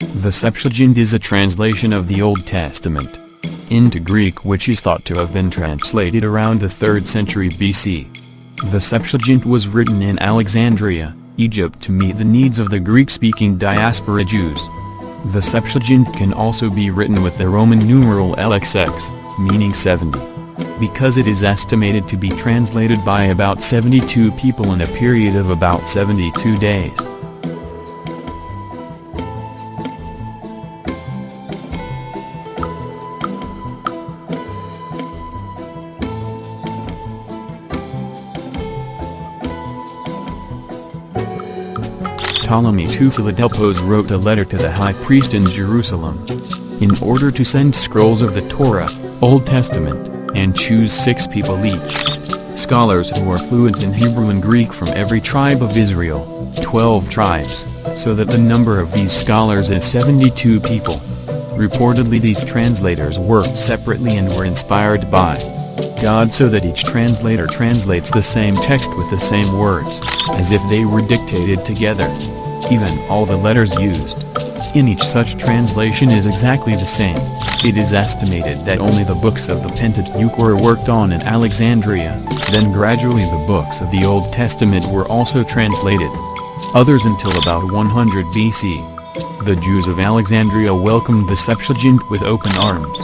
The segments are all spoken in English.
The Septuagint is a translation of the Old Testament into Greek, which is thought to have been translated around the 3rd century BC. The Septuagint was written in Alexandria, Egypt, to meet the needs of the Greek-speaking diaspora Jews. The Septuagint can also be written with the Roman numeral LXX, meaning 70. Because it is estimated to be translated by about 72 people in a period of about 72 days. Ptolemy II Philadelphos wrote a letter to the high priest in Jerusalem. In order to send scrolls of the Torah, Old Testament, and choose 6 people each. Scholars who are fluent in Hebrew and Greek from every tribe of Israel, 12 tribes, so that the number of these scholars is 72 people. Reportedly these translators worked separately and were inspired by God, so that each translator translates the same text with the same words, as if they were dictated together. Even all the letters used in each such translation is exactly the same. It is estimated that only the books of the Pentateukh were worked on in Alexandria, then gradually the books of the Old Testament were also translated. Others until about 100 BC. The Jews of Alexandria welcomed the Septuagint with open arms.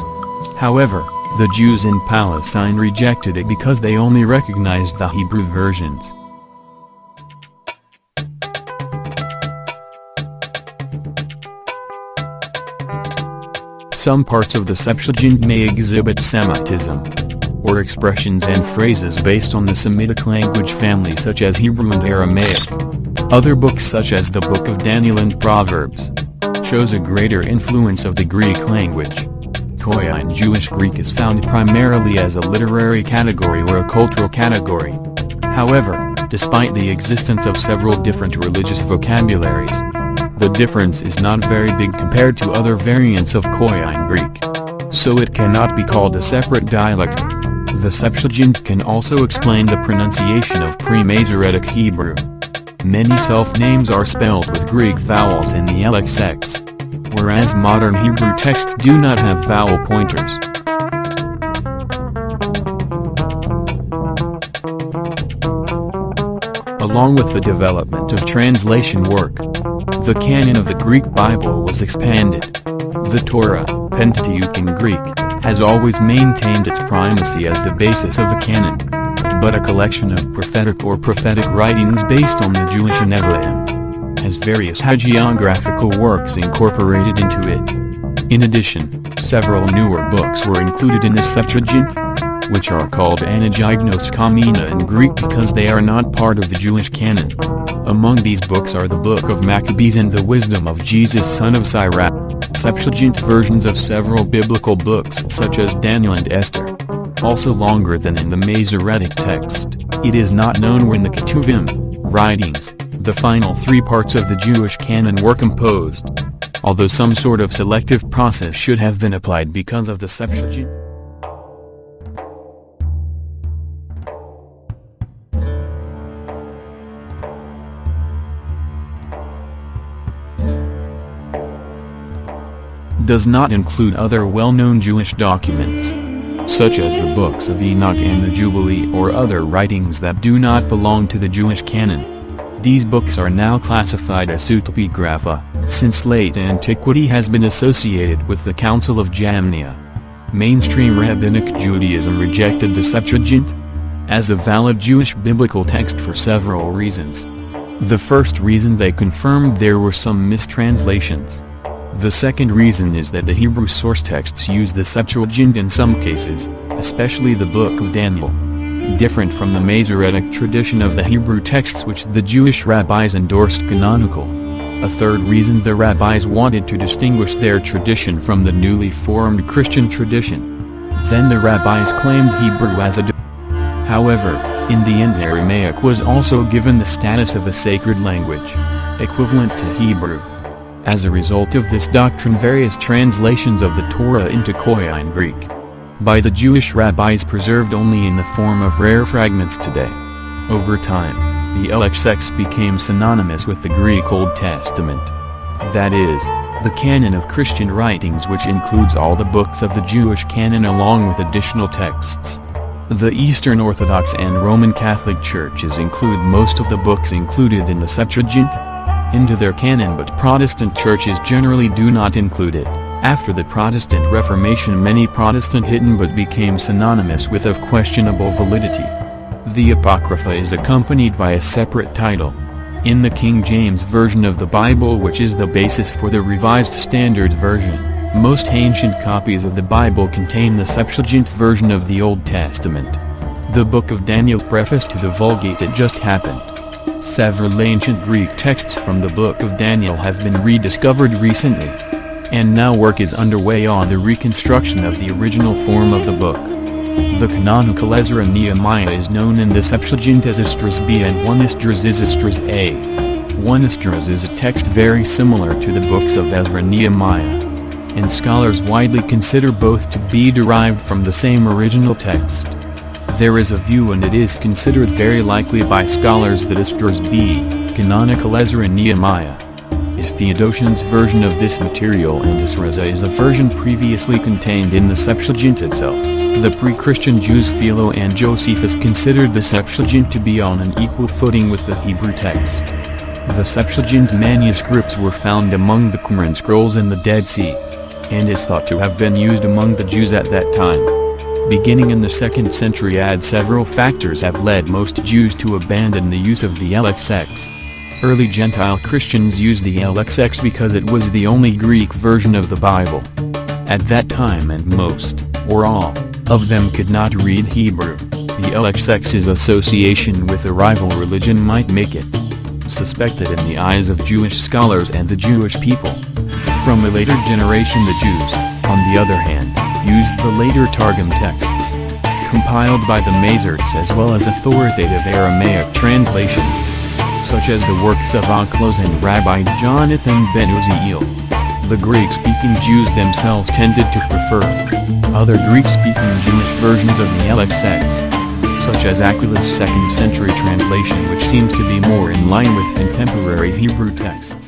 However, the Jews in Palestine rejected it because they only recognized the Hebrew versions. Some parts of the Septuagint may exhibit Semitism, or expressions and phrases based on the Semitic language family such as Hebrew and Aramaic. Other books such as the Book of Daniel and Proverbs shows a greater influence of the Greek language. Koine Jewish Greek is found primarily as a literary category or a cultural category. However, despite the existence of several different religious vocabularies, the difference is not very big compared to other variants of Koine Greek, so it cannot be called a separate dialect. The Septuagint can also explain the pronunciation of pre-Masoretic Hebrew. Many self-names are spelled with Greek vowels in the LXX, whereas modern Hebrew texts do not have vowel pointers. Along with the development of translation work, the canon of the Greek Bible was expanded. The Torah, Pentateukh in Greek, has always maintained its primacy as the basis of the canon, but a collection of prophetic or prophetic writings based on the Jewish Nevi'im has various hagiographical works incorporated into it. In addition, several newer books were included in the Septuagint, which are called Anagignos Kamina in Greek because they are not part of the Jewish canon. Among these books are the Book of Maccabees and the Wisdom of Jesus son of Sirach. Septuagint versions of several biblical books such as Daniel and Esther. Also longer than in the Masoretic text, it is not known when the Ketuvim, writings, the final 3 parts of the Jewish canon were composed. Although some sort of selective process should have been applied because of the Septuagint. Does not include other well-known Jewish documents, such as the books of Enoch and the Jubilee or other writings that do not belong to the Jewish canon. These books are now classified as pseudepigrapha, since late antiquity has been associated with the Council of Jamnia. Mainstream Rabbinic Judaism rejected the Septuagint as a valid Jewish biblical text for several reasons. The first reason, they confirmed there were some mistranslations. The second reason is that the Hebrew source texts use the Septuagint in some cases, especially the Book of Daniel, different from the Masoretic tradition of the Hebrew texts which the Jewish rabbis endorsed canonical. A third reason, the rabbis wanted to distinguish their tradition from the newly formed Christian tradition. Then the rabbis claimed Hebrew as a However, in the end Aramaic was also given the status of a sacred language, equivalent to Hebrew. As a result of this doctrine, various translations of the Torah into Koine Greek by the Jewish rabbis preserved only in the form of rare fragments today. Over time, the LXX became synonymous with the Greek Old Testament. That is, The canon of Christian writings, which includes all the books of the Jewish canon along with additional texts. The Eastern Orthodox and Roman Catholic churches include most of the books included in the Septuaginta into their canon, but Protestant churches generally do not include it. After the Protestant Reformation, many Protestant hidden but became synonymous with of questionable validity. The Apocrypha is accompanied by a separate title. In the King James Version of the Bible, which is the basis for the Revised Standard Version, most ancient copies of the Bible contain the Septuagint version of the Old Testament. The Book of Daniel's preface to the Vulgate It Just Happened. Several ancient Greek texts from the Book of Daniel have been rediscovered recently, and now work is underway on the reconstruction of the original form of the book. The canonical Ezra Nehemiah is known in the Septuagint as Esdras B and 1 Esdras is Esdras A. 1 Esdras is a text very similar to the books of Ezra and Nehemiah, and scholars widely consider both to be derived from the same original text. There is a view, and it is considered very likely by scholars, that Esdras B, canonical Ezra and Nehemiah, is Theodotion's version of this material, and Esdras A is a version previously contained in the Septuagint itself. The pre-Christian Jews Philo and Josephus considered the Septuagint to be on an equal footing with the Hebrew text. The Septuagint manuscripts were found among the Qumran scrolls in the Dead Sea, and is thought to have been used among the Jews at that time. Beginning in the 2nd century AD, several factors have led most Jews to abandon the use of the LXX. Early Gentile Christians used the LXX because it was the only Greek version of the Bible at that time, and most, or all, of them could not read Hebrew. The LXX's association with a rival religion might make it suspected in the eyes of Jewish scholars and the Jewish people. From a later generation, the Jews, on the other hand, used the later Targum texts, compiled by the Mazars, as well as authoritative Aramaic translations, such as the works of Onkelos and Rabbi Jonathan ben Uziel. The Greek-speaking Jews themselves tended to prefer other Greek-speaking Jewish versions of the LXX, such as Aquila's 2nd century translation, which seems to be more in line with contemporary Hebrew texts.